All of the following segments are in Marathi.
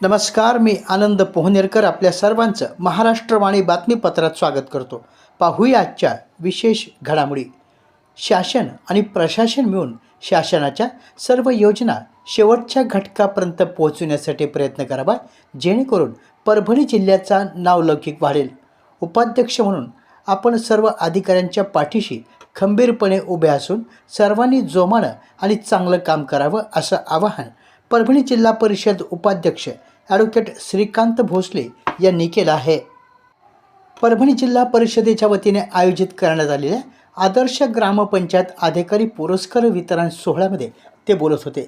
नमस्कार, मी आनंद पोहनेरकर आपल्या सर्वांचं महाराष्ट्रवाणी बातमीपत्रात स्वागत करतो. पाहूया आजच्या विशेष घडामोडी. शासन आणि प्रशासन मिळून शासनाच्या सर्व योजना शेवटच्या घटकापर्यंत पोहोचविण्यासाठी प्रयत्न करावा, जेणेकरून परभणी जिल्ह्याचा नावलौकिक वाढेल. उपाध्यक्ष म्हणून आपण सर्व अधिकाऱ्यांच्या पाठीशी खंबीरपणे उभे असून सर्वांनी जोमानं आणि चांगलं काम करावं, असं आवाहन परभणी जिल्हा परिषद उपाध्यक्ष ॲडव्होकेट श्रीकांत भोसले यांनी केलं आहे. परभणी जिल्हा परिषदेच्या वतीने आयोजित करण्यात आलेल्या आदर्श ग्रामपंचायत अधिकारी पुरस्कार वितरण सोहळ्यामध्ये ते बोलत होते.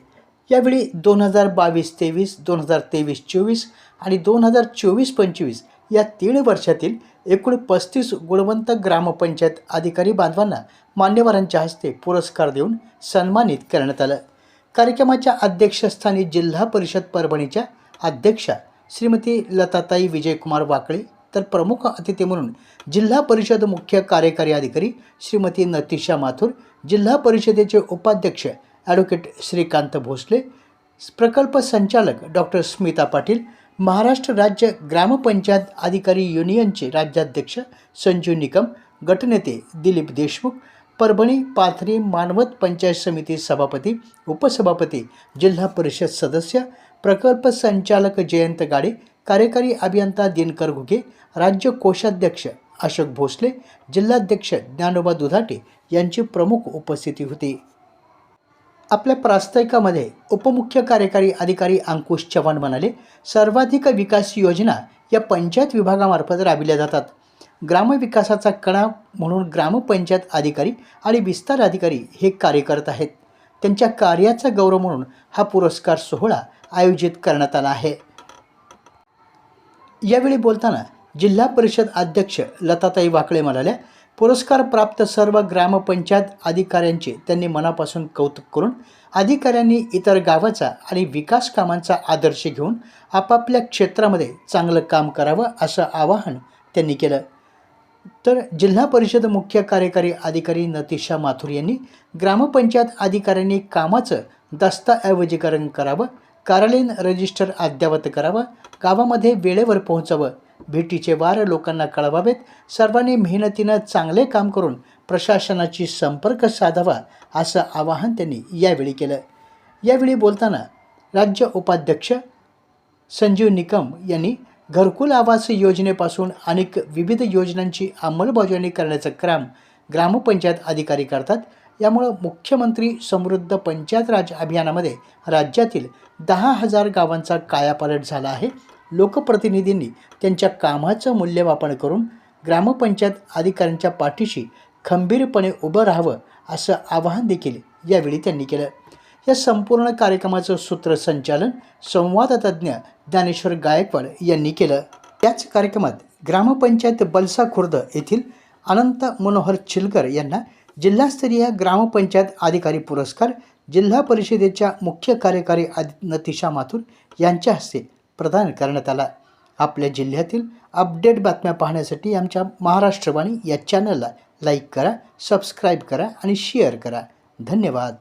यावेळी 2022-23, 2023-24 आणि 2024-25 या 3 वर्षातील एकूण 35 गुणवंत ग्रामपंचायत अधिकारी बांधवांना मान्यवरांच्या हस्ते पुरस्कार देऊन सन्मानित करण्यात आलं. कार्यक्रमाच्या अध्यक्षस्थानी जिल्हा परिषद परभणीच्या अध्यक्षा श्रीमती लताताई विजयकुमार वाकळे, तर प्रमुख अतिथी म्हणून जिल्हा परिषद मुख्य कार्यकारी अधिकारी श्रीमती नतिशा माथुर, जिल्हा परिषदेचे उपाध्यक्ष ॲडव्होकेट श्रीकांत भोसले, प्रकल्प संचालक डॉक्टर स्मिता पाटील, महाराष्ट्र राज्य ग्रामपंचायत अधिकारी युनियनचे राज्याध्यक्ष संजीव निकम, गटनेते दिलीप देशमुख, परभणी पाथरी मानवत पंचायत समिती सभापती, उपसभापती, जिल्हा परिषद सदस्य, प्रकल्प संचालक जयंत गाडे, कार्यकारी अभियंता दिनकर घुगे, राज्य कोषाध्यक्ष अशोक भोसले, जिल्हाध्यक्ष ज्ञानोबा दुधाटे यांची प्रमुख उपस्थिती होती. आपल्या प्रास्ताविकामध्ये उपमुख्य कार्यकारी अधिकारी अंकुश चव्हाण म्हणाले, सर्वाधिक विकास योजना या पंचायत विभागामार्फत राबविल्या जातात. ग्रामविकासाचा कणा म्हणून ग्रामपंचायत अधिकारी आणि विस्तार अधिकारी हे कार्य करत आहेत. त्यांच्या कार्याचा गौरव म्हणून हा पुरस्कार सोहळा आयोजित करण्यात आला आहे. यावेळी बोलताना जिल्हा परिषद अध्यक्ष लताताई वाकळे म्हणाल्या, पुरस्कार प्राप्त सर्व ग्रामपंचायत अधिकाऱ्यांचे त्यांनी मनापासून कौतुक करून अधिकाऱ्यांनी इतर गावाचा आणि विकास कामांचा आदर्श घेऊन आपापल्या क्षेत्रामध्ये चांगलं काम करावं, असं आवाहन त्यांनी केलं. तर जिल्हा परिषद मुख्य कार्यकारी अधिकारी नतिशा माथुर यांनी ग्रामपंचायत अधिकाऱ्यांनी कामाचं दस्तऐवजीकरण करावं, कार्यालयीन रजिस्टर अद्ययावत करावं, गावामध्ये वेळेवर पोहोचावं, भेटीचे वार लोकांना कळवावेत, सर्वांनी मेहनतीनं चांगले काम करून प्रशासनाची संपर्क साधावा, असं आवाहन त्यांनी यावेळी केलं. यावेळी बोलताना राज्य उपाध्यक्ष संजीव निकम यांनी घरकुल आवास योजनेपासून अनेक विविध योजनांची अंमलबजावणी करण्याचं काम ग्रामपंचायत अधिकारी करतात. यामुळं मुख्यमंत्री समृद्ध पंचायत राज अभियानामध्ये राज्यातील 10,000 गावांचा कायापालट झाला आहे. लोकप्रतिनिधींनी त्यांच्या कामाचं मूल्यमापन करून ग्रामपंचायत अधिकाऱ्यांच्या पाठीशी खंबीरपणे उभं राहावं, असं आवाहन देखील यावेळी त्यांनी केलं. या संपूर्ण कार्यक्रमाचं सूत्रसंचालन संवादतज्ञ ज्ञानेश्वर गायकवाड यांनी केलं. याच कार्यक्रमात ग्रामपंचायत बलसा खुर्द येथील अनंत मनोहर चिलकर यांना जिल्हास्तरीय ग्रामपंचायत अधिकारी पुरस्कार जिल्हा परिषदेच्या मुख्य कार्यकारी नतिशा माथुर यांच्या हस्ते प्रदान करण्यात आला. आपल्या जिल्ह्यातील अपडेट बातम्या पाहण्यासाठी आमच्या महाराष्ट्रवाणी या चॅनलला लाईक करा, सबस्क्राईब करा आणि शेअर करा. धन्यवाद.